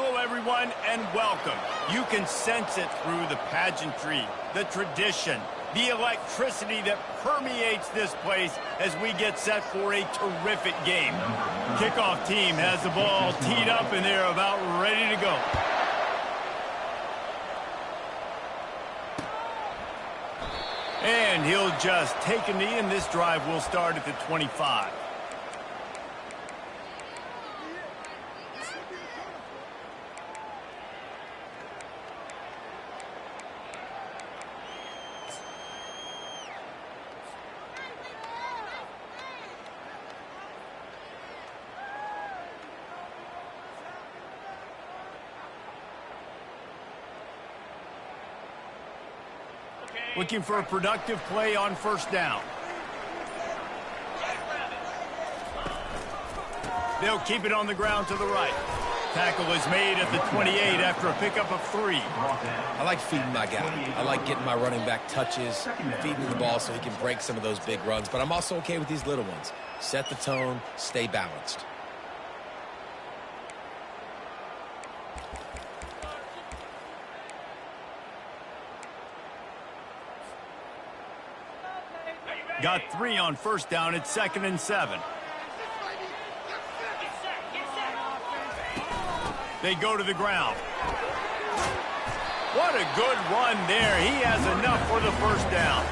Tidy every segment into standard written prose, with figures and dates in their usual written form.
Hello, everyone, and welcome. You can sense it through the pageantry, the tradition, the electricity that permeates this place as we get set for a terrific game. Kickoff team has the ball teed up, and they're about ready to go. And he'll just take a knee, and this drive will start at the 25. Looking for a productive play on first down. They'll keep it on the ground to the right. Tackle is made at the 28 after a pickup of 3. I like feeding my guy. I like getting my running back touches, feeding him the ball so he can break some of those big runs. But I'm also okay with these little ones. Set the tone, stay balanced. Got 3 on first down. It's 2nd and 7. They go to the ground. What a good run there. He has enough for the first down.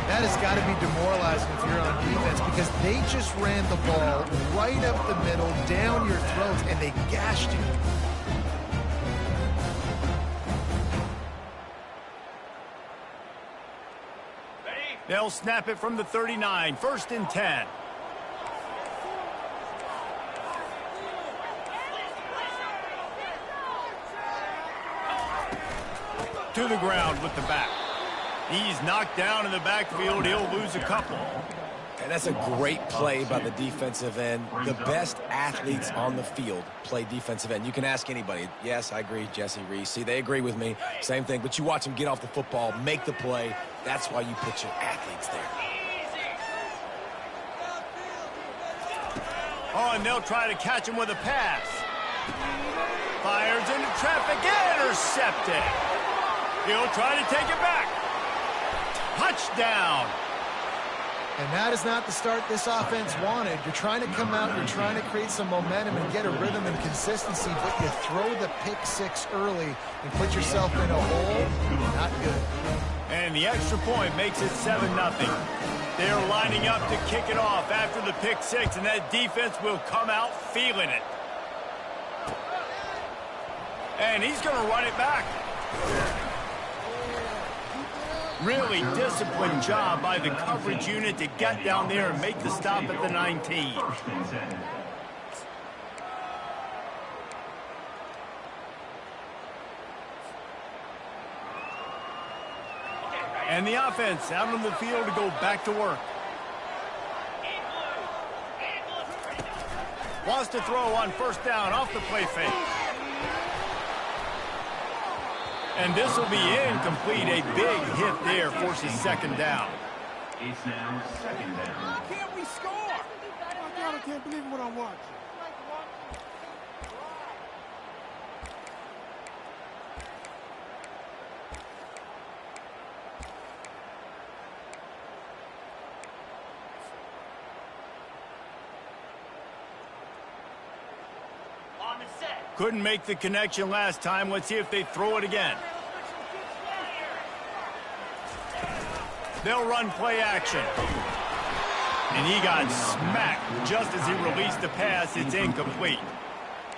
That has got to be demoralizing if you're on defense because they just ran the ball right up the middle, down your throats, and they gashed you. They'll snap it from the 39, 1st and 10. To the ground with the back. He's knocked down in the backfield. He'll lose a couple. And that's a great play by the defensive end. The best athletes on the field play defensive end. You can ask anybody. Yes, I agree, Jesse Reese. See, they agree with me. Same thing. But you watch them get off the football, make the play. That's why you put your athletes there. Oh, and they'll try to catch him with a pass. Fires into traffic. Intercepted. He'll try to take it back. Touchdown. And that is not the start this offense wanted. You're trying to come out, you're trying to create some momentum and get a rhythm and consistency, but you throw the pick 6 early and put yourself in a hole. Not good. And the extra point makes it 7-0. They're lining up to kick it off after the pick 6, and that defense will come out feeling it. And he's going to run it back. Really disciplined job by the coverage unit to get down there and make the stop at the 19. And the offense out on the field to go back to work. Wants to throw on first down off the play fake. And this will be incomplete. A big hit there forces 2nd down. It's now 2nd down. Why can't we score? Oh, God, I can't believe what I'm watching. Couldn't make the connection last time. Let's see if they throw it again. They'll run play action. And he got smacked just as he released the pass. It's incomplete.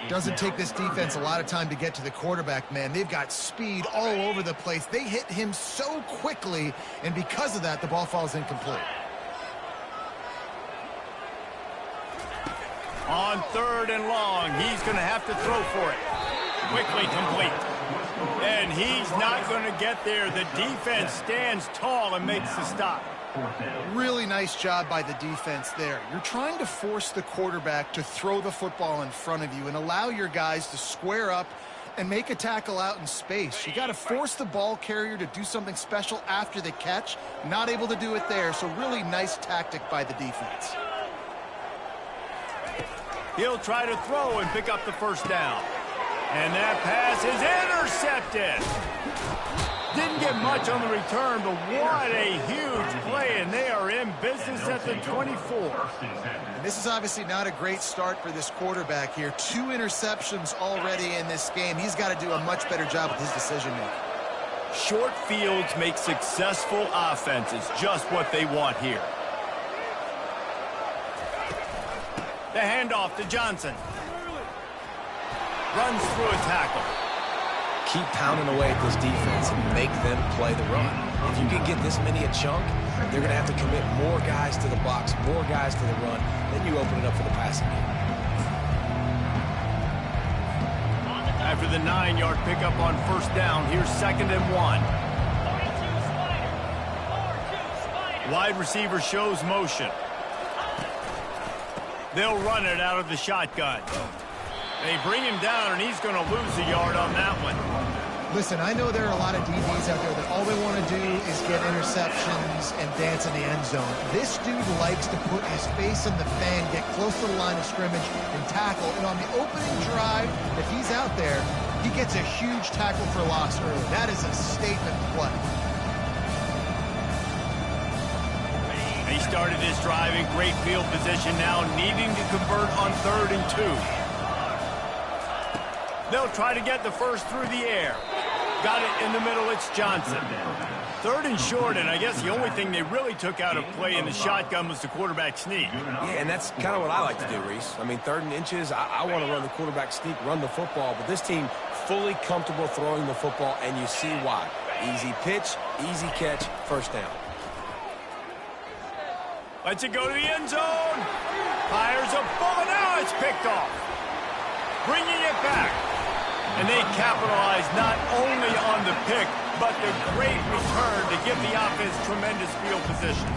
Doesn't take this defense a lot of time to get to the quarterback, man. They've got speed all over the place. They hit him so quickly, and because of that, the ball falls incomplete. On 3rd and long, he's going to have to throw for it. Quickly complete. And he's not going to get there. The defense stands tall and makes the stop. Really nice job by the defense there. You're trying to force the quarterback to throw the football in front of you and allow your guys to square up and make a tackle out in space. You got to force the ball carrier to do something special after the catch. Not able to do it there, so really nice tactic by the defense. He'll try to throw and pick up the first down. And that pass is intercepted. Didn't get much on the return, but what a huge play, and they are in business at the 24. And this is obviously not a great start for this quarterback here. 2 interceptions already in this game. He's got to do a much better job with his decision-making. Short fields make successful offenses just what they want here. The handoff to Johnson. Runs through a tackle. Keep pounding away at this defense and make them play the run. If you can get this many a chunk, they're going to have to commit more guys to the box, more guys to the run. Then you open it up for the passing game. After the 9-yard pickup on first down, here's 2nd and 1. Wide receiver shows motion. They'll run it out of the shotgun. They bring him down, and he's going to lose a yard on that one. Listen, I know there are a lot of DBs out there that all they want to do is get interceptions and dance in the end zone. This dude likes to put his face in the fan, get close to the line of scrimmage, and tackle. And on the opening drive, if he's out there, he gets a huge tackle for loss early. That is a statement play. They started this drive in great field position now, needing to convert on 3rd and 2. They'll try to get the first through the air. Got it in the middle, it's Johnson. 3rd and short, and I guess the only thing they really took out of play in the shotgun was the quarterback sneak. Yeah, and that's kind of what I like to do, Reese. I mean, 3rd and inches, I want to run the quarterback sneak, run the football, but this team fully comfortable throwing the football, and you see why. Easy pitch, easy catch, first down. Lets it go to the end zone. Fires a bullet, now it's picked off. Bringing it back. And they capitalize not only on the pick, but the great return to give the offense tremendous field position.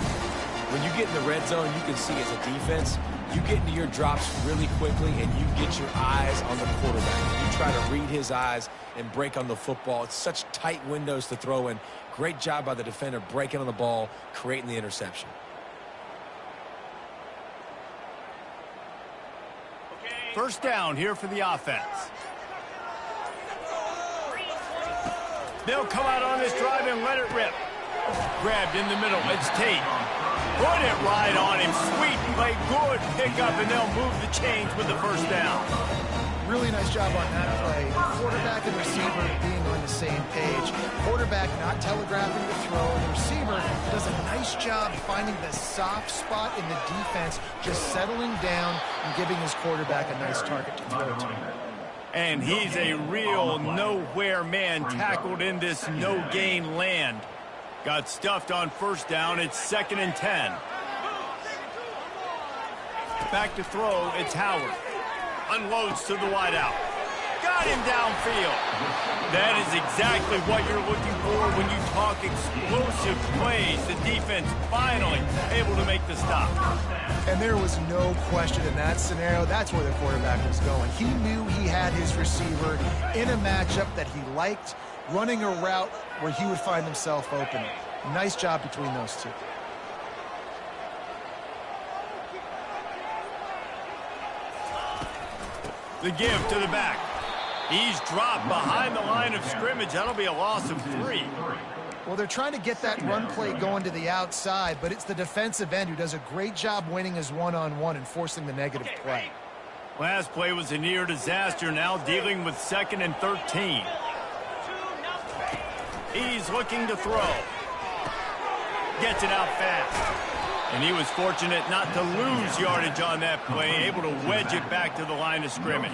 When you get in the red zone, you can see as a defense, you get into your drops really quickly and you get your eyes on the quarterback. You try to read his eyes and break on the football. It's such tight windows to throw in. Great job by the defender breaking on the ball, creating the interception. First down here for the offense. They'll come out on this drive and let it rip. Grabbed in the middle. It's Tate. Put it right on him. Sweet play. Good pickup, and they'll move the chains with the first down. Really nice job on that play. Quarterback and receiver being on the same page. Quarterback not telegraphing the throw. The receiver does a nice job finding the soft spot in the defense, just settling down and giving his quarterback a nice target to throw to. And he's a real nowhere man, tackled in this no-gain land. Got stuffed on first down. It's 2nd and 10. Back to throw. It's Howard. Unloads to the wideout. Got him downfield. That is exactly what you're looking for when you talk explosive plays. The defense finally able to make the stop. And there was no question in that scenario. That's where the quarterback was going. He knew he had his receiver in a matchup that he liked, running a route where he would find himself open. Nice job between those two. The give to the back. He's dropped behind the line of scrimmage. That'll be a loss of 3. Well, they're trying to get that run play going to the outside, but it's the defensive end who does a great job winning his one-on-one and forcing the negative play. Last play was a near disaster, now dealing with 2nd and 13. He's looking to throw. Gets it out fast. And he was fortunate not to lose yardage on that play, able to wedge it back to the line of scrimmage.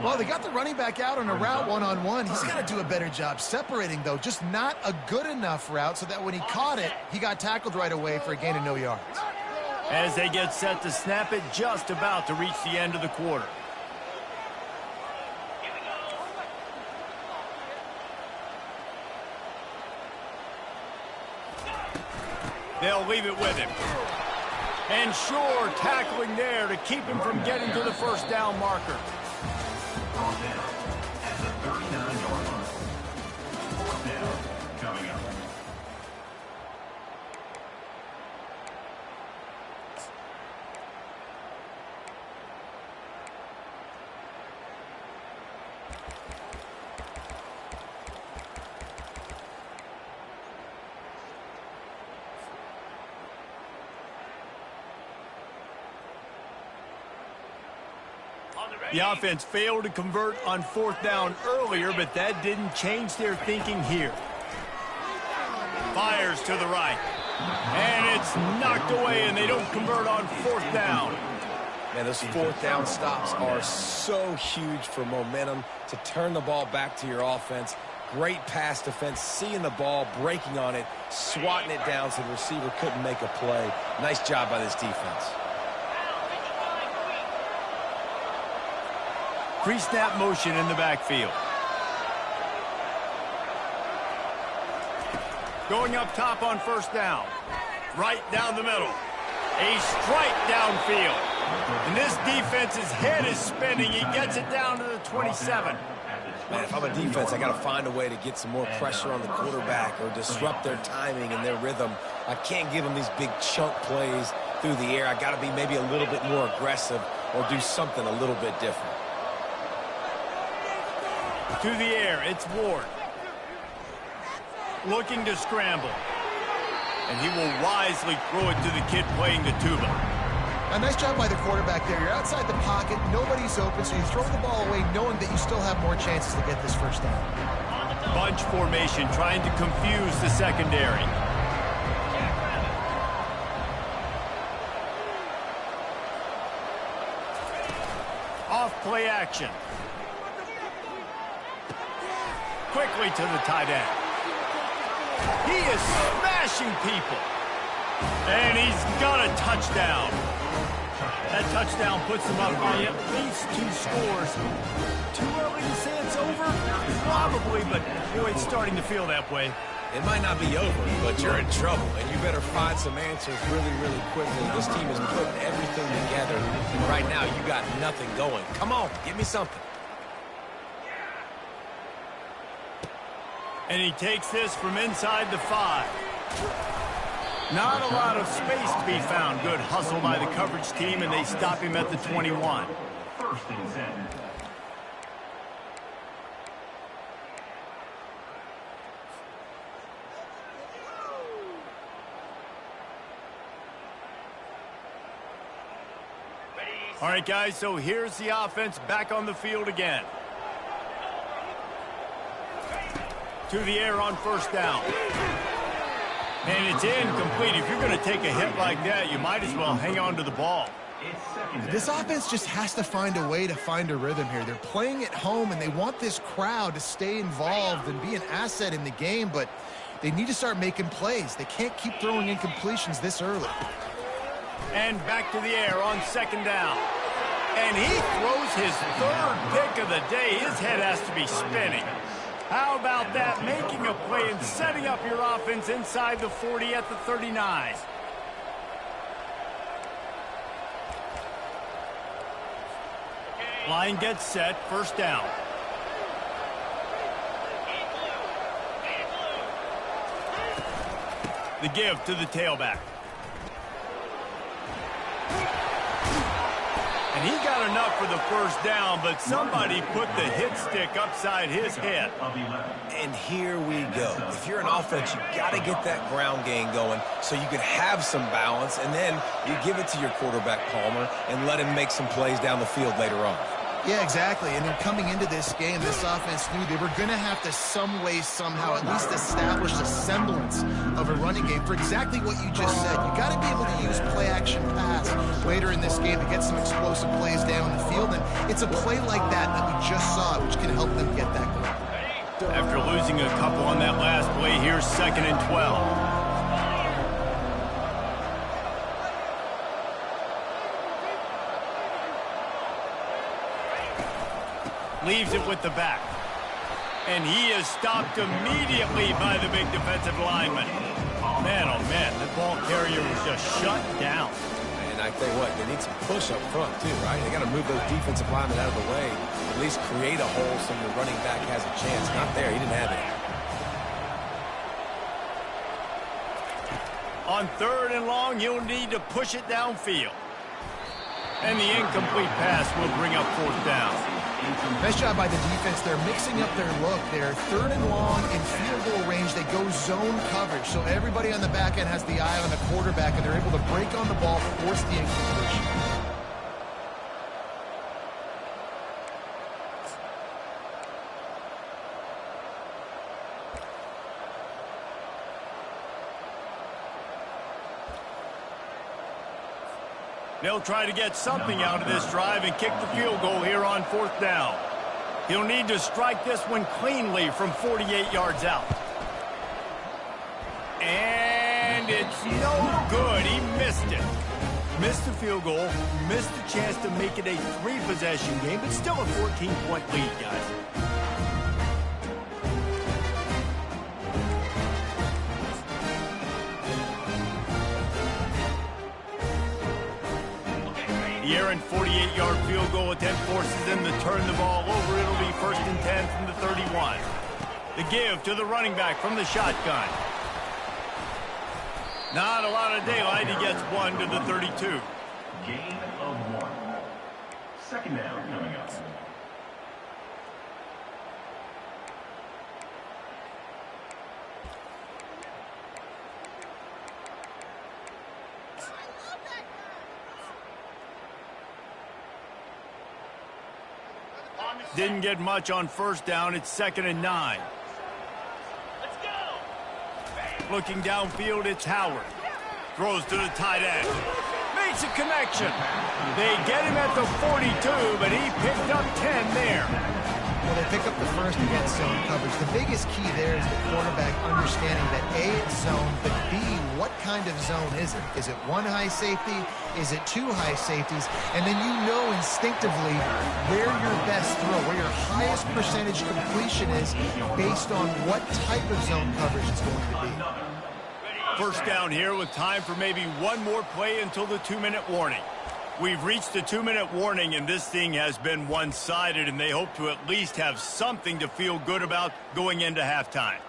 Well, they got the running back out on a route one-on-one. He's got to do a better job separating, though. Just not a good enough route so that when he caught it, he got tackled right away for a gain of no yards. As they get set to snap it, just about to reach the end of the quarter. They'll leave it with him. And sure, tackling there to keep him from getting to the first down marker. Coming up. The offense failed to convert on 4th down earlier, but that didn't change their thinking here. Fires to the right. And it's knocked away, and they don't convert on 4th down. Man, those 4th down stops are so huge for momentum to turn the ball back to your offense. Great pass defense, seeing the ball, breaking on it, swatting it down so the receiver couldn't make a play. Nice job by this defense. Pre-snap motion in the backfield. Going up top on 1st down. Right down the middle. A strike downfield. And this defense's head is spinning. He gets it down to the 27. Man, if I'm a defense, I got to find a way to get some more pressure on the quarterback or disrupt their timing and their rhythm. I can't give them these big chunk plays through the air. I got to be maybe a little bit more aggressive or do something a little bit different. To the air, it's Ward. Looking to scramble. And he will wisely throw it to the kid playing the tuba. A nice job by the quarterback there. You're outside the pocket, nobody's open, so you throw the ball away knowing that you still have more chances to get this 1st down. Bunch formation trying to confuse the secondary. Off play action. Quickly to the tight end. He is smashing people. And he's got a touchdown. That touchdown puts them up by at least 2 scores. Too early to say it's over? Probably, but boy, it's starting to feel that way. It might not be over, but you're in trouble, and you better find some answers really, really quickly. This team is putting everything together, and right now you got nothing going. Come on, give me something. And he takes this from inside the 5. Not a lot of space to be found. Good hustle by the coverage team, and they stop him at the 21. 1st and 10. All right, guys, so here's the offense back on the field again. To the air on 1st down. And it's incomplete. If you're going to take a hit like that, you might as well hang on to the ball. This offense just has to find a way to find a rhythm here. They're playing at home, and they want this crowd to stay involved and be an asset in the game, but they need to start making plays. They can't keep throwing incompletions this early. And back to the air on 2nd down. And he throws his 3rd pick of the day. His head has to be spinning. How about that? Making a play and setting up your offense inside the 40 at the 39. Line gets set. 1st down. The give to the tailback. And he got enough for the 1st down, but somebody put the hit stick upside his head. And here we go. If you're an offense, you got to get that ground game going so you can have some balance, and then you give it to your quarterback, Palmer, and let him make some plays down the field later on. Yeah, exactly. And then coming into this game, this offense knew they were going to have to some way, somehow, at least establish a semblance of a running game for exactly what you just said. You got to be able to use play-action pass later in this game to get some explosive plays down the field. And it's a play like that we just saw, which can help them get that goal. After losing a couple on that last play, here's 2nd and 12. Leaves it with the back. And he is stopped immediately by the big defensive lineman. Man, oh man, the ball carrier was just shut down. And I tell you what, they need some push up front too, right? They got to move those defensive linemen out of the way, at least create a hole so the running back has a chance. Not there, he didn't have it. On 3rd and long, you'll need to push it downfield. And the incomplete pass will bring up 4th down. Nice job by the defense. They're mixing up their look. They're 3rd and long in field goal range. They go zone coverage. So everybody on the back end has the eye on the quarterback, and they're able to break on the ball, force the incompletion. They'll try to get something out of this drive and kick the field goal here on 4th down. He'll need to strike this one cleanly from 48 yards out. And it's no good. He missed it. Missed the field goal, missed the chance to make it a 3-possession game, but still a 14-point lead, guys. The errant 48-yard field goal attempt forces them to turn the ball over. It'll be 1st and 10 from the 31. The give to the running back from the shotgun. Not a lot of daylight. He gets 1 to the 32. Gain of 1. 2nd down coming up. Didn't get much on 1st down. It's 2nd and 9. Let's go. Looking downfield, it's Howard. Throws to the tight end. Makes a connection. They get him at the 42, but he picked up 10 there. Well, they pick up the first against zone coverage. The biggest key there is the quarterback understanding that A, it's zone, but B, what kind of zone is it? Is it 1 high safety? Is it 2 high safeties? And then you know instinctively where your best throw, where your highest percentage completion is based on what type of zone coverage it's going to be. 1st down here with time for maybe one more play until the 2-minute warning. We've reached the 2-minute warning, and this thing has been one-sided, and they hope to at least have something to feel good about going into halftime.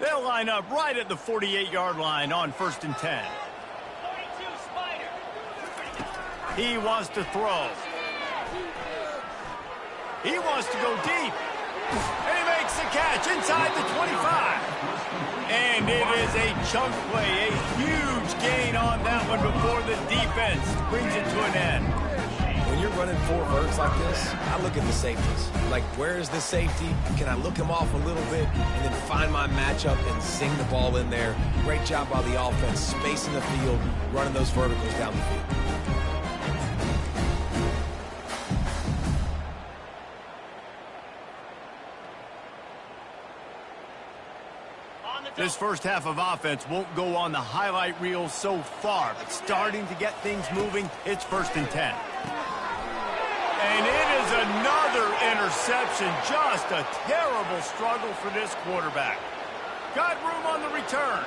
They'll line up right at the 48-yard line on 1st and 10. He wants to throw. He wants to go deep. And he makes the catch inside the 25. And it is a chunk play, a huge gain on that one before the defense brings it to an end. When you're running 4 verts like this, I look at the safeties. Like, where is the safety? Can I look him off a little bit and then find my matchup and zing the ball in there? Great job by the offense, spacing the field, running those verticals down the field. This first half of offense won't go on the highlight reel so far, but starting to get things moving, it's 1st and 10. And it is another interception. Just a terrible struggle for this quarterback. Got room on the return.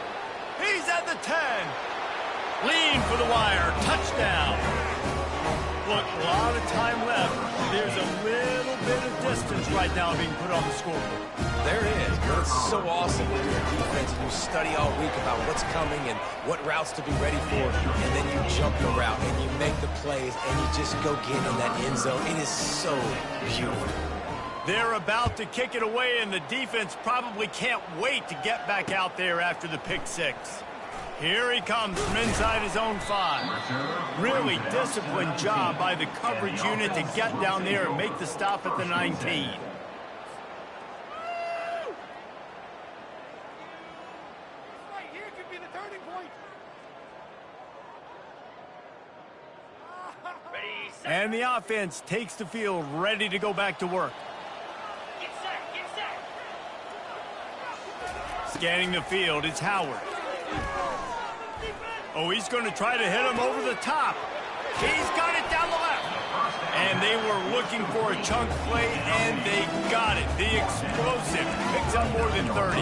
He's at the 10. Lean for the wire. Touchdown. Look, a lot of time left. There's a little bit of distance right now being put on the scoreboard. There is, but it's so awesome when you're a defense and you study all week about what's coming and what routes to be ready for, and then you jump the route and you make the plays and you just go get in that end zone. It is so beautiful. They're about to kick it away, and the defense probably can't wait to get back out there after the pick 6. Here he comes from inside his own 5. Really disciplined job by the coverage unit to get down there and make the stop at the 19. And the offense takes the field, ready to go back to work. Get set. Scanning the field, it's Howard. Oh, he's going to try to hit him over the top. He's got it down the left. And they were looking for a chunk play, and they got it. The explosive picks up more than 30.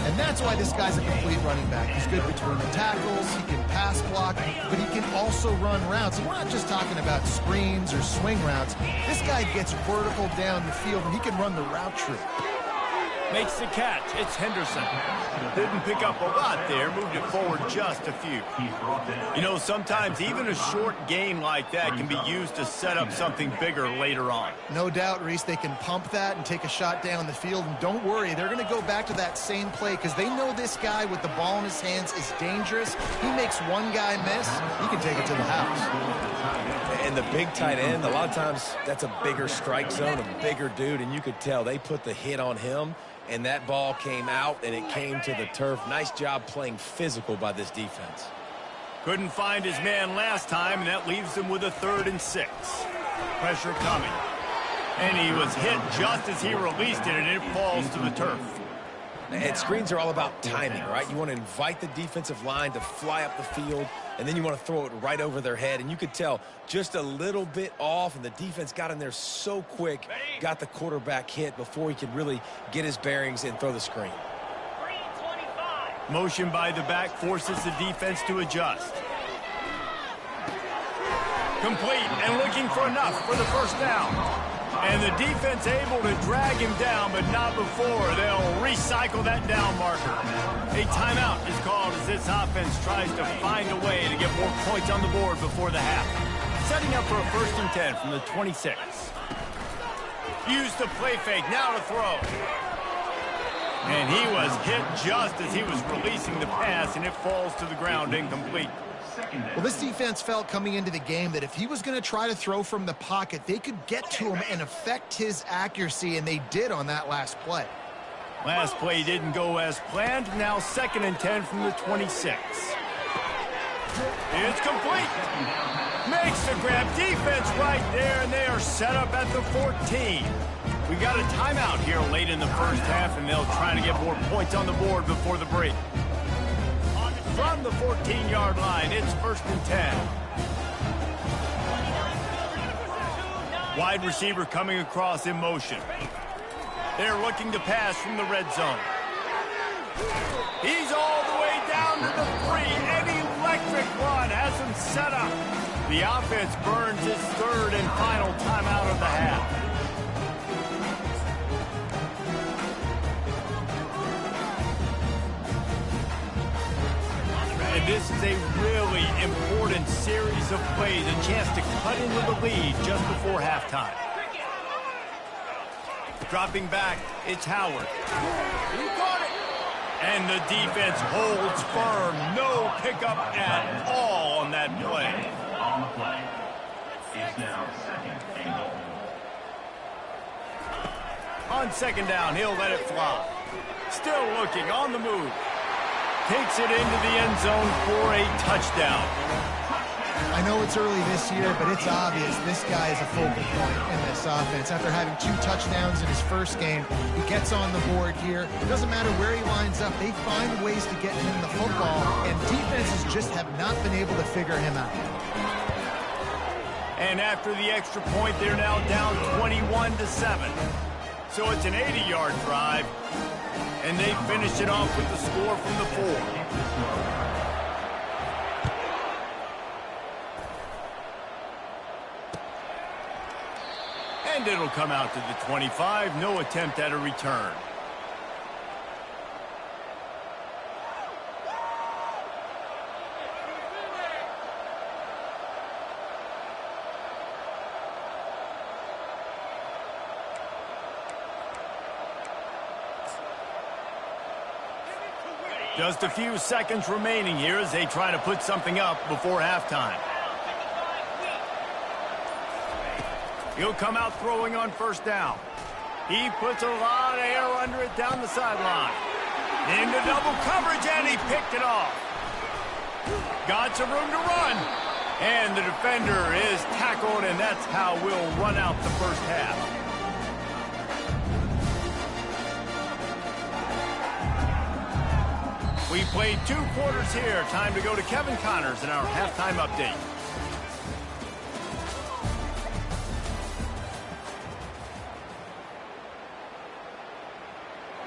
And that's why this guy's a complete running back. He's good between the tackles, he can pass block, but he can also run routes. And we're not just talking about screens or swing routes. This guy gets vertical down the field, and he can run the route tree. Makes the catch. It's Henderson. Didn't pick up a lot there. Moved it forward just a few. You know, sometimes even a short gain like that can be used to set up something bigger later on. No doubt, Reese, they can pump that and take a shot down the field. And don't worry, they're going to go back to that same play because they know this guy with the ball in his hands is dangerous. He makes one guy miss, he can take it to the house. And the big tight end, a lot of times that's a bigger strike zone, a bigger dude, and you could tell they put the hit on him, and that ball came out, and it came to the turf. Nice job playing physical by this defense. Couldn't find his man last time, and that leaves him with a 3rd and 6. Pressure coming. And he was hit just as he released it, and it falls to the turf. And screens are all about timing, right? You want to invite the defensive line to fly up the field, and then you want to throw it right over their head. And you could tell just a little bit off, and the defense got in there so quick, got the quarterback hit before he could really get his bearings and throw the screen. Motion by the back forces the defense to adjust. Complete and looking for enough for the first down. And the defense able to drag him down, but not before they'll recycle that down marker. A timeout is called as this offense tries to find a way to get more points on the board before the half. Setting up for a 1st and 10 from the 26. Use the play fake, now to throw. And he was hit just as he was releasing the pass, and it falls to the ground incomplete. Well, this defense felt coming into the game that if he was going to try to throw from the pocket, they could get to him and affect his accuracy, and they did on that last play. Last play didn't go as planned. Now 2nd and 10 from the 26. It's complete. Makes the grab. Defense right there, and they are set up at the 14. We got a timeout here late in the first half, and they'll try to get more points on the board before the break. From the 14-yard line, it's 1st and 10. Wide receiver coming across in motion. They're looking to pass from the red zone. He's all the way down to the 3. An electric run has him set up. The offense burns its 3rd and final timeout of the half. And this is a really important series of plays, a chance to cut into the lead just before halftime. Dropping back, it's Howard. He caught it. And the defense holds firm. No pickup at all on that play. On the play. It's now 2nd and goal. On 2nd down, he'll let it fly. Still looking, on the move. Takes it into the end zone for a touchdown. I know it's early this year, but it's obvious this guy is a focal point in this offense. After having 2 touchdowns in his first game, he gets on the board here. It doesn't matter where he lines up. They find ways to get him the football, and defenses just have not been able to figure him out. And after the extra point, they're now down 21-7. So it's an 80-yard drive. And they finish it off with the score from the 4. And it'll come out to the 25. No attempt at a return. Just a few seconds remaining here as they try to put something up before halftime. He'll come out throwing on 1st down. He puts a lot of air under it down the sideline. Into double coverage, and he picked it off. Got some room to run. And the defender is tackled, and that's how we'll run out the first half. We played 2 quarters here. Time to go to Kevin Connors in our halftime update.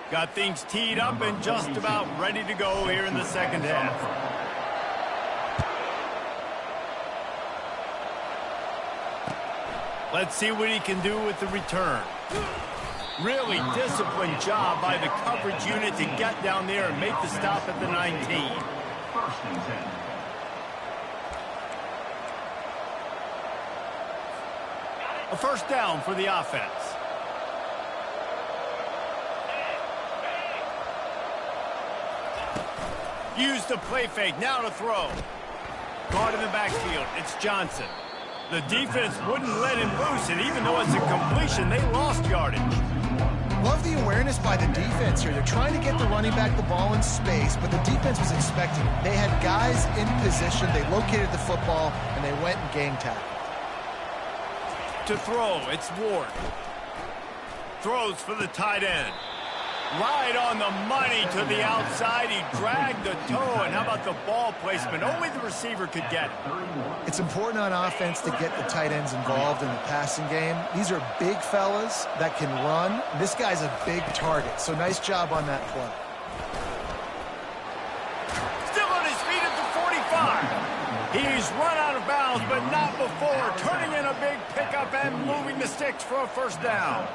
Got things teed up and just about ready to go here in the second half. Let's see what he can do with the return. Really disciplined job by the coverage unit to get down there and make the stop at the 19. First and 10. A first down for the offense. Use the play fake, now to throw. Caught in the backfield, it's Johnson. The defense wouldn't let him loose, and even though it's a completion, they lost yardage. Love the awareness by the defense here. They're trying to get the running back the ball in space, but the defense was expecting it. They had guys in position, they located the football, and they went and game tackled. To throw, it's Ward. Throws for the tight end. Right on the money to the outside. He dragged the toe, and how about the ball placement? Only the receiver could get it. It's important on offense to get the tight ends involved in the passing game. These are big fellas that can run. This guy's a big target, so nice job on that play. Still on his feet at the 45. He's run out of bounds, but not before. Turning in a big pickup and moving the sticks for a first down.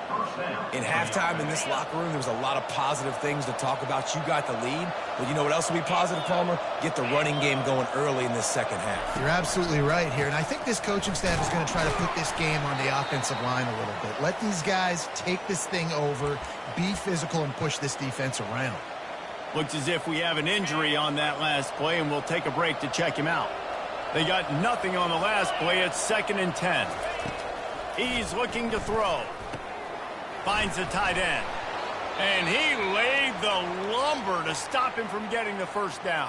In halftime in this locker room, there was a lot of positive things to talk about. You got the lead, but you know what else will be positive, Palmer? Get the running game going early in this second half. You're absolutely right here, and I think this coaching staff is going to try to put this game on the offensive line a little bit. Let these guys take this thing over, be physical, and push this defense around. Looks as if we have an injury on that last play, and we'll take a break to check him out. They got nothing on the last play. It's 2nd and 10. He's looking to throw. Finds the tight end. And he laid the lumber to stop him from getting the first down.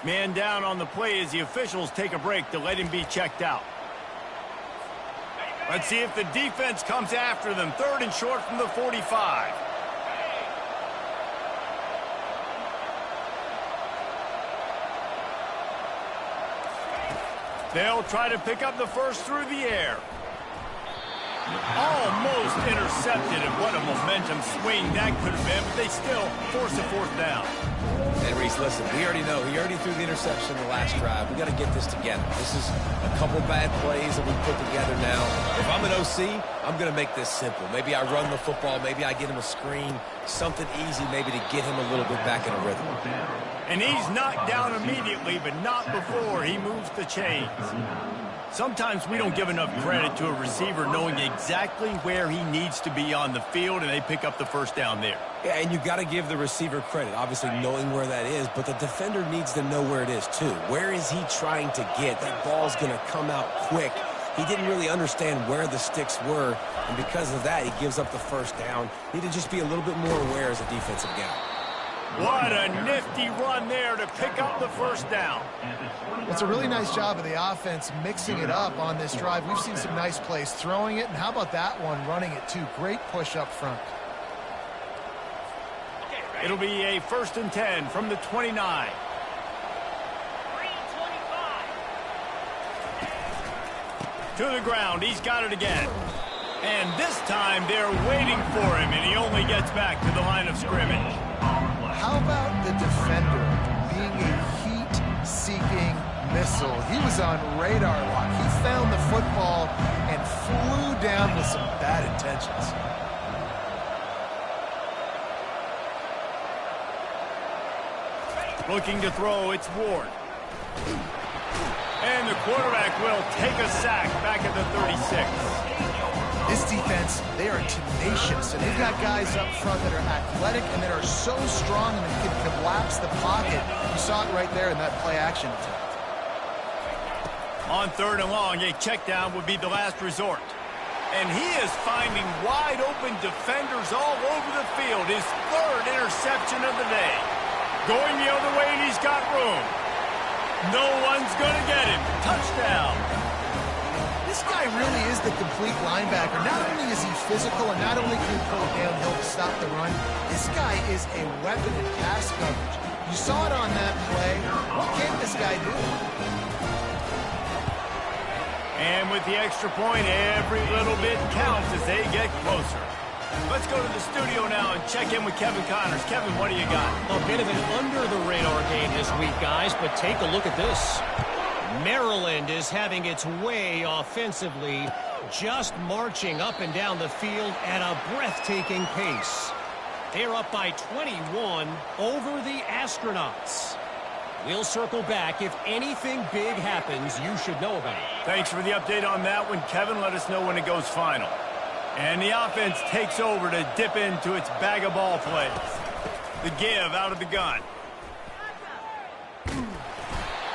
Man down on the play as the officials take a break to let him be checked out. Let's see if the defense comes after them. 3rd and short from the 45. They'll try to pick up the first through the air. Almost intercepted, and what a momentum swing that could have been, but they still force a fourth down. And Reese, listen, we already know he already threw the interception the last drive. We got to get this together. This is a couple bad plays that we put together now. If I'm an OC, I'm going to make this simple. Maybe I run the football, maybe I get him a screen, something easy maybe to get him a little bit back in a rhythm. And he's knocked down immediately, but not before he moves the chains. Sometimes we don't give enough credit to a receiver knowing exactly where he needs to be on the field, and they pick up the first down there. Yeah, and you got to give the receiver credit, obviously knowing where that is, but the defender needs to know where it is too. Where is he trying to get? That ball's going to come out quick. He didn't really understand where the sticks were, and because of that, he gives up the first down. Need to just be a little bit more aware as a defensive guy. What a nifty run there to pick up the first down. It's a really nice job of the offense mixing it up on this drive. We've seen some nice plays throwing it, and how about that one running it too? Great push up front. It'll be a 1st and 10 from the 29. 3:25. To the ground, he's got it again. And this time they're waiting for him, and he only gets back to the line of scrimmage. How about the defender being a heat-seeking missile? He was on radar lock. He found the football and flew down with some bad intentions. Looking to throw, it's Ward. And the quarterback will take a sack back at the 36. This defense, they are tenacious, and they've got guys up front that are athletic and that are so strong and that can collapse the pocket. You saw it right there in that play-action attempt. On 3rd and long, a check down would be the last resort. And he is finding wide-open defenders all over the field. His 3rd interception of the day. Going the other way, and he's got room. No one's going to get him. Touchdown. This guy really is the complete linebacker. Not only is he physical and not only can he pull downhill to stop the run, this guy is a weapon in pass coverage. You saw it on that play. What can this guy do? And with the extra point, every little bit counts as they get closer. Let's go to the studio now and check in with Kevin Connors. Kevin, what do you got? A bit of an under-the-radar game this week, guys, but take a look at this. Maryland is having its way offensively. Just marching up and down the field at a breathtaking pace. They're up by 21 over the Astronauts. We'll circle back. If anything big happens, you should know about it. Thanks for the update on that one, Kevin. Let us know when it goes final. And the offense takes over to dip into its bag of ball plays. The give out of the gun.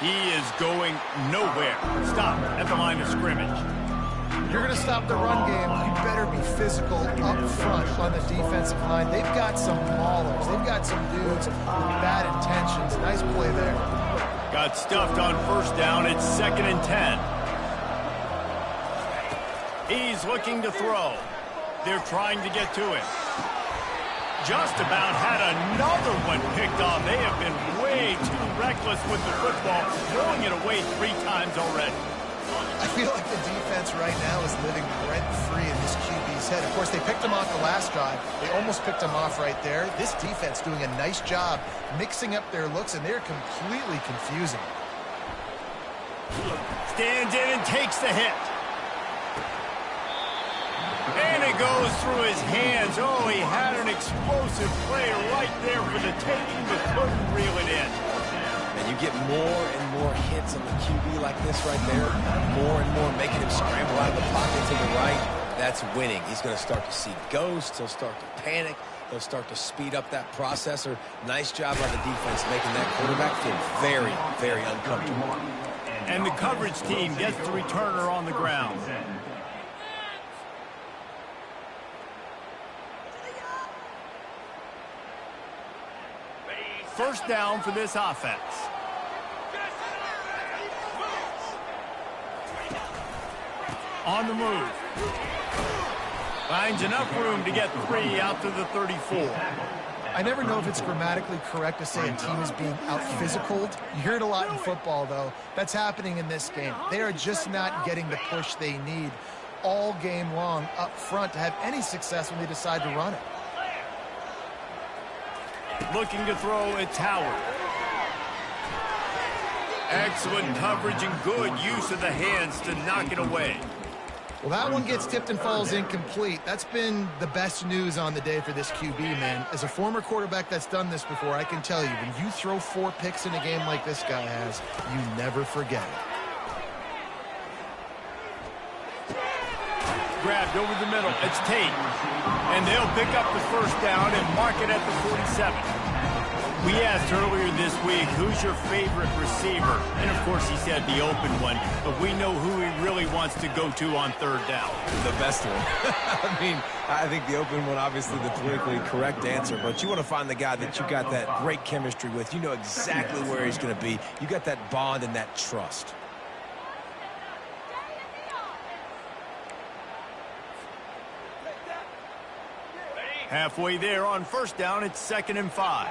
He is going nowhere. Stop at the line of scrimmage. You're going to stop the run game, you better be physical up front on the defensive line. They've got some maulers. They've got some dudes with bad intentions. Nice play there. Got stuffed on first down. It's 2nd and 10. He's looking to throw. They're trying to get to him. Just about had another one picked off. They have been way too reckless with the football, throwing it away 3 times already. I feel like the defense right now is living rent-free in this QB's head. Of course, they picked him off the last drive. They almost picked him off right there. This defense doing a nice job mixing up their looks, and they're completely confusing. Stands in and takes the hit. And it goes through his hands. Oh, he had an explosive play right there for the taking, but couldn't reel it in. And you get more and more hits on the QB like this right there. More and more making him scramble out of the pocket to the right. That's winning. He's going to start to see ghosts. He'll start to panic. He'll start to speed up that processor. Nice job by the defense making that quarterback feel very, very uncomfortable. And the coverage team gets the returner on the ground. First down for this offense. On the move. Finds enough room to get 3 out to the 34. I never know if it's grammatically correct to say a team is being out-physicaled. You hear it a lot in football, though. That's happening in this game. They are just not getting the push they need all game long up front to have any success when they decide to run it. Looking to throw, it's Howard. Excellent coverage and good use of the hands to knock it away. Well, that one gets tipped and falls incomplete. That's been the best news on the day for this QB, man. As a former quarterback that's done this before, I can tell you, when you throw 4 picks in a game like this guy has, you never forget it. Grabbed over the middle. It's Tate. And they'll pick up the first down and mark it at the 47. We asked earlier this week, who's your favorite receiver? And, of course, he said the open one. But we know who he really wants to go to on third down. The best one. I mean, I think the open one, obviously the politically correct answer. But you want to find the guy that you got that great chemistry with. You know exactly where he's going to be. You got that bond and that trust. Halfway there on first down, it's 2nd and 5.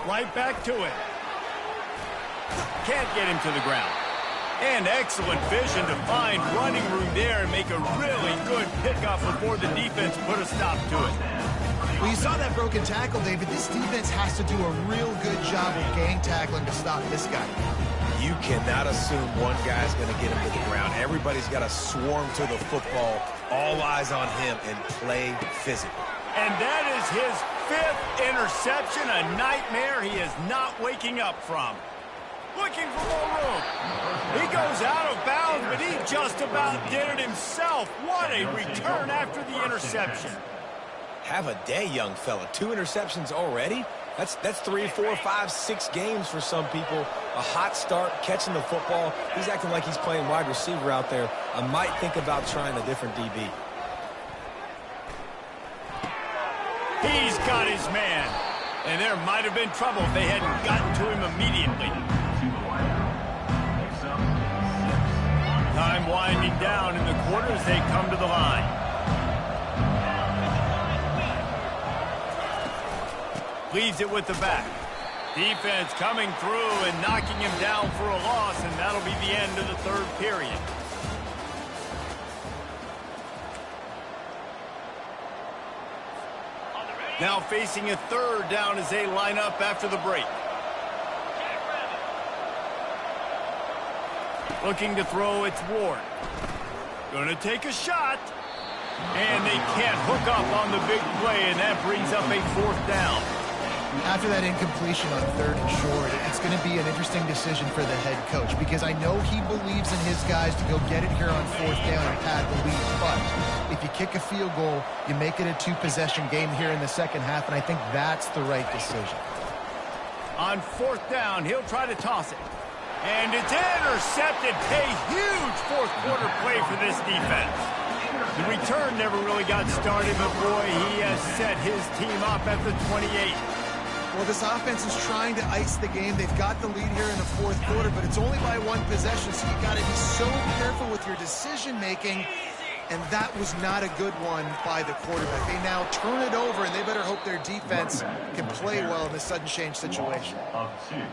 Right back to it. Can't get him to the ground. And excellent vision to find running room there and make a really good pickup before the defense put a stop to it. Well, you saw that broken tackle, David. This defense has to do a real good job of gang tackling to stop this guy. You cannot assume one guy's going to get him to the ground. Everybody's got to swarm to the football, all eyes on him, and play physical. And that is his 5th interception, a nightmare he is not waking up from. Looking for more room. He goes out of bounds, but he just about did it himself. What a return after the interception. Have a day, young fella. 2 interceptions already? That's 3, 4, 5, 6 games for some people. A hot start, catching the football. He's acting like he's playing wide receiver out there. I might think about trying a different DB. He's got his man. And there might have been trouble if they hadn't gotten to him immediately. Time winding down in the quarter as they come to the line. Leaves it with the back. Defense coming through and knocking him down for a loss, and that'll be the end of the 3rd period. Now facing a 3rd down as they line up after the break. Looking to throw, it's Ward. Gonna take a shot. And they can't hook up on the big play, and that brings up a 4th down. After that incompletion on 3rd and short, it's going to be an interesting decision for the head coach because I know he believes in his guys to go get it here on 4th down and pad the lead. But if you kick a field goal, you make it a 2-possession game here in the second half, and I think that's the right decision. On 4th down, he'll try to toss it. And it's intercepted. A huge 4th quarter play for this defense. The return never really got started, but boy, he has set his team up at the 28. Well, this offense is trying to ice the game. They've got the lead here in the 4th quarter, but it's only by 1 possession, so you got to be so careful with your decision-making. And that was not a good one by the quarterback. They now turn it over, and they better hope their defense can play well in this sudden change situation.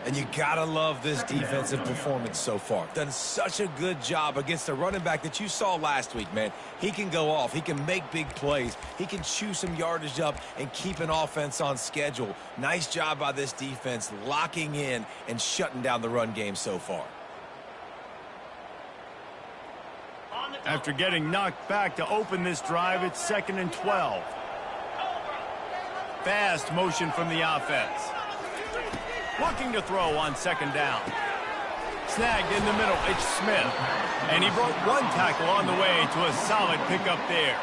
And you gotta love this defensive performance so far. Done such a good job against the running back that you saw last week, man. He can go off. He can make big plays. He can chew some yardage up and keep an offense on schedule. Nice job by this defense locking in and shutting down the run game so far. After getting knocked back to open this drive, it's 2nd and 12. Fast motion from the offense. Looking to throw on 2nd down. Snagged in the middle, it's Smith. And he broke 1 tackle on the way to a solid pickup there.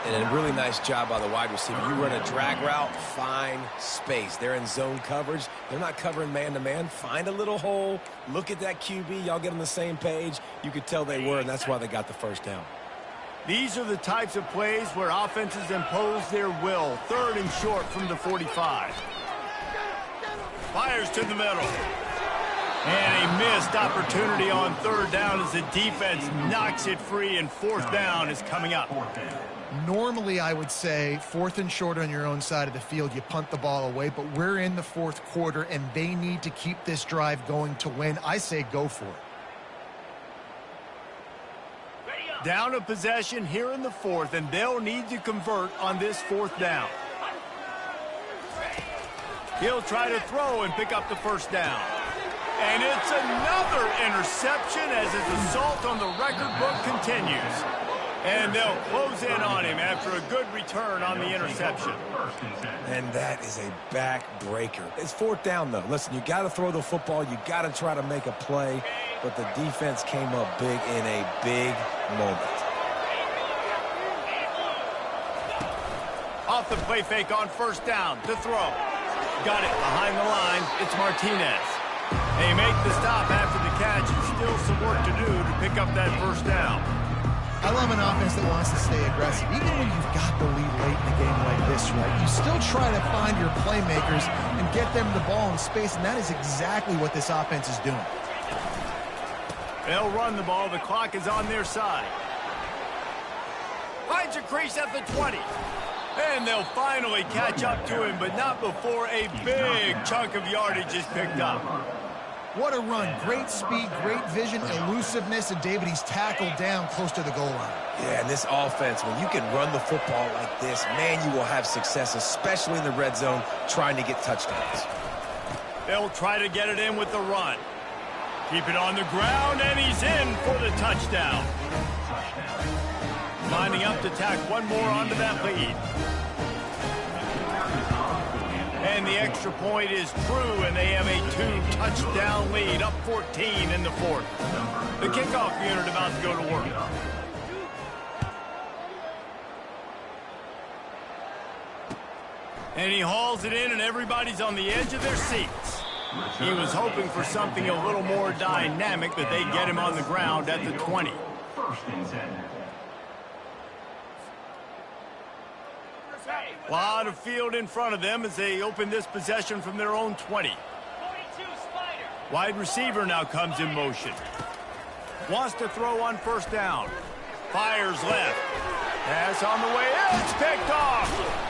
And a really nice job by the wide receiver. You run a drag route, find space. They're in zone coverage. They're not covering man-to-man. Find a little hole. Look at that QB. Y'all get on the same page. You could tell they were, and that's why they got the 1st down. These are the types of plays where offenses impose their will. 3rd and short from the 45. Fires to the middle. And a missed opportunity on 3rd down as the defense knocks it free, and 4th down is coming up. Normally, I would say 4th and short on your own side of the field, you punt the ball away, but we're in the 4th quarter, and they need to keep this drive going to win. I say go for it. Down a possession here in the 4th, and they'll need to convert on this 4th down. He'll try to throw and pick up the 1st down. And it's another interception as his assault on the record book continues. And they'll close in on him after a good return on the interception. And that is a back-breaker. It's 4th down, though. Listen, you got to throw the football. You got to try to make a play. But the defense came up big in a big moment. Off the play fake on 1st down to throw. Got it behind the line. It's Martinez. They make the stop after the catch, and still some work to do to pick up that 1st down. I love an offense that wants to stay aggressive. Even when you've got the lead late in a game like this, right, you still try to find your playmakers and get them the ball in space, and that is exactly what this offense is doing. They'll run the ball. The clock is on their side. Finds a crease at the 20. And they'll finally catch up to him, but not before a big chunk of yardage is picked up. What a run. Great speed, great vision, elusiveness, and David, he's tackled down close to the goal line. Yeah, and this offense, when you can run the football like this, man, you will have success, especially in the red zone, trying to get touchdowns. They'll try to get it in with the run. Keep it on the ground, and he's in for the touchdown. Lining up to tack one more onto that lead. And the extra point is true, and they have a 2-touchdown lead, up 14 in the 4th. The kickoff unit about to go to work. And he hauls it in, and everybody's on the edge of their seats. He was hoping for something a little more dynamic, but they get him on the ground at the 20. A lot of field in front of them as they open this possession from their own 20. Wide receiver now comes in motion. Wants to throw on 1st down. Fires left. Pass on the way. It's picked off.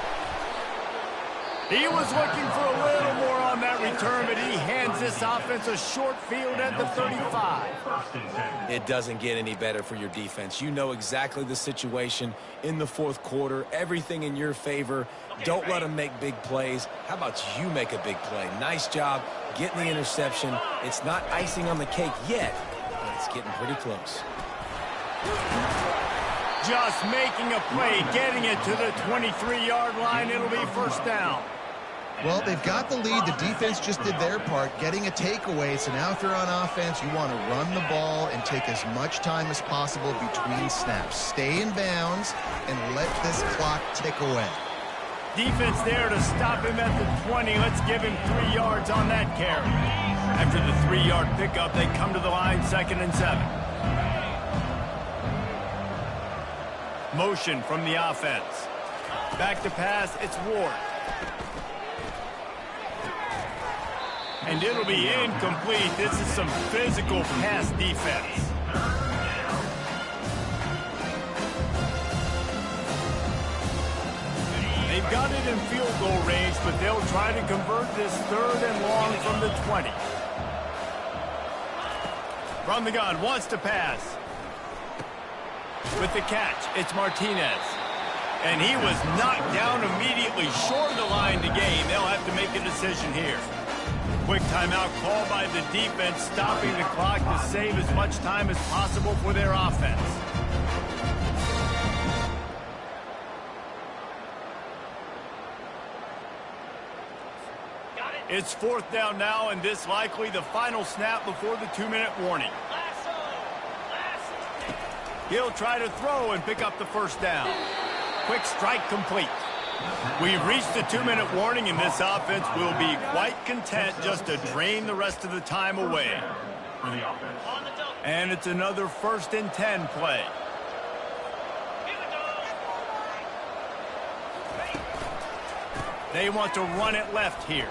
He was looking for a little more on that return, but he hands this offense a short field at the 35. It doesn't get any better for your defense. You know exactly the situation in the 4th quarter. Everything in your favor. Don't let them make big plays. How about you make a big play? Nice job getting the interception. It's not icing on the cake yet, It's getting pretty close. Just making a play, getting it to the 23-yard line. It'll be first down. Well, they've got the lead. The defense just did their part, getting a takeaway. So now if you're on offense, you want to run the ball and take as much time as possible between snaps. Stay in bounds and let this clock tick away. Defense there to stop him at the 20. Let's give him 3 yards on that carry. After the 3-yard pickup, they come to the line, 2nd and 7. Motion from the offense. Back to pass, it's Ward. And it'll be incomplete. This is some physical pass defense. They've got it in field goal range, but they'll try to convert this 3rd and long from the 20. From the gun, wants to pass. With the catch, it's Martinez. And he was knocked down immediately short of the line to gain. They'll have to make a decision here. Quick timeout call by the defense, stopping the clock to save as much time as possible for their offense. It's 4th down now, and this likely the final snap before the 2-minute warning. He'll try to throw and pick up the first down. Quick strike complete. We've reached the 2-minute warning, and this offense will be quite content just to drain the rest of the time away. And it's another 1st and 10 play. They want to run it left here.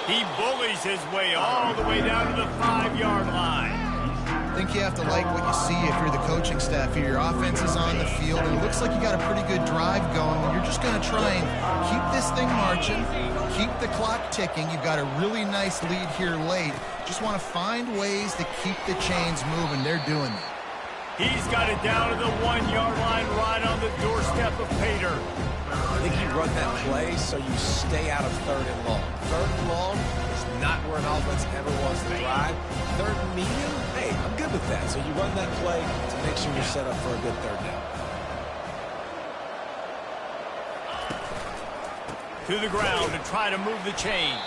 He bullies his way all the way down to the 5-yard line. I think you have to like what you see if you're the coaching staff here. Your offense is on the field, and it looks like you got a pretty good drive going. You're just going to try and keep this thing marching, keep the clock ticking. You've got a really nice lead here late. Just want to find ways to keep the chains moving. They're doing that. He's got it down to the 1-yard line right on the doorstep of Pater. I think you run that play so you stay out of 3rd and long. 3rd and long is not where an offense ever wants to drive. 3rd and medium, hey, I'm good with that. So you run that play to make sure you're set up for a good 3rd down. To the ground to try to move the chains.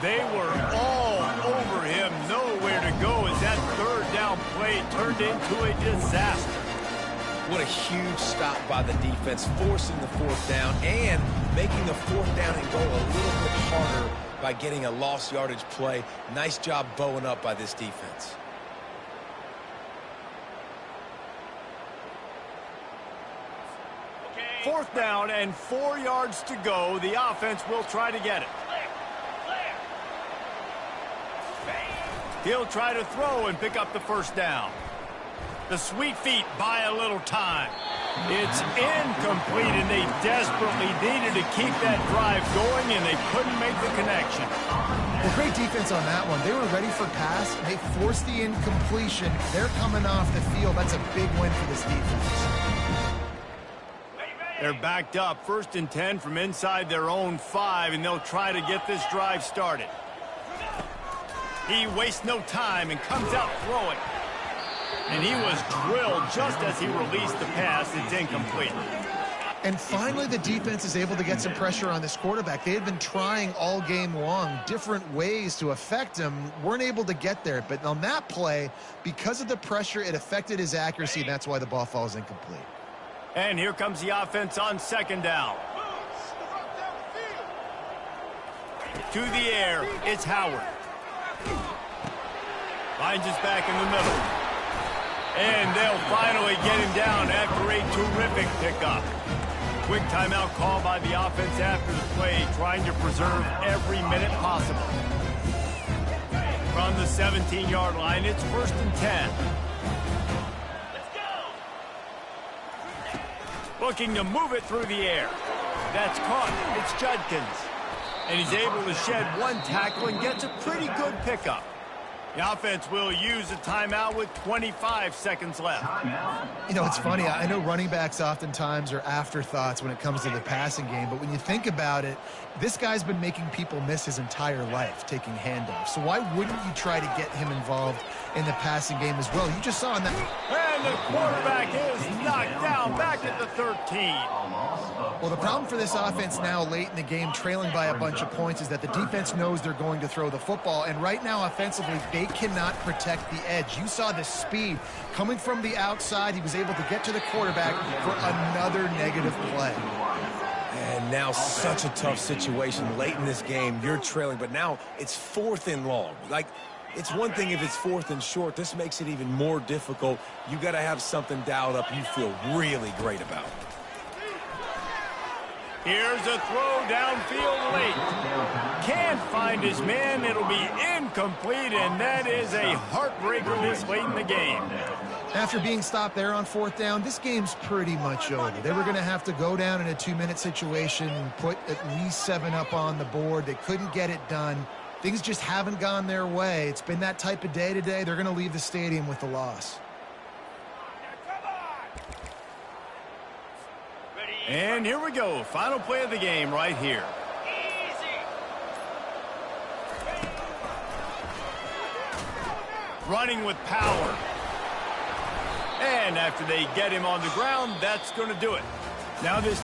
They were all over him, nowhere to go as that 3rd down play turned into a disaster. What a huge stop by the defense, forcing the 4th down and making the 4th down and go a little bit harder by getting a lost yardage play. Nice job bowing up by this defense. Okay. 4th down and 4 yards to go. The offense will try to get it. He'll try to throw and pick up the first down. The sweet feet buy a little time. It's incomplete, and they desperately needed to keep that drive going, and they couldn't make the connection. Well, great defense on that one. They were ready for pass. They forced the incompletion. They're coming off the field. That's a big win for this defense. They're backed up. 1st and 10 from inside their own 5, and they'll try to get this drive started. He wastes no time and comes out throwing. And he was drilled just as he released the pass. It's incomplete. And finally, the defense is able to get some pressure on this quarterback. They had been trying all game long different ways to affect him. Weren't able to get there. But on that play, because of the pressure, it affected his accuracy, and that's why the ball falls incomplete. And here comes the offense on 2nd down. To the air, it's Howard. Finds us back in the middle. And they'll finally get him down after a terrific pickup. Quick timeout call by the offense after the play, trying to preserve every minute possible. From the 17-yard line, it's 1st and 10. Looking to move it through the air. That's caught. It's Judkins. And he's able to shed one tackle and gets a pretty good pickup. The offense will use a timeout with 25 seconds left. You know, it's funny. I know running backs oftentimes are afterthoughts when it comes to the passing game, but when you think about it, this guy's been making people miss his entire life taking handoffs. So why wouldn't you try to get him involved in the passing game as well? You just saw in that. And the quarterback is knocked down back at the 13. Well, the problem for this offense now late in the game, trailing by a bunch of points, is that the defense knows they're going to throw the football. And right now, offensively, they cannot protect the edge. You saw the speed coming from the outside. He was able to get to the quarterback for another negative play. And now such a tough situation late in this game. You're trailing, but now it's 4th and long. Like, it's one thing if it's 4th and short. This makes it even more difficult. You got to have something dialed up you feel really great about. Here's a throw downfield late. Can't find his man. It'll be incomplete, and that is a heartbreaker this late in the game. After being stopped there on 4th down, this game's pretty much over. They were going to have to go down in a 2-minute situation and put at least 7 up on the board. They couldn't get it done. Things just haven't gone their way. It's been that type of day today. They're going to leave the stadium with the loss. And here we go. Final play of the game right here. Running with power. And after they get him on the ground, that's going to do it. Now this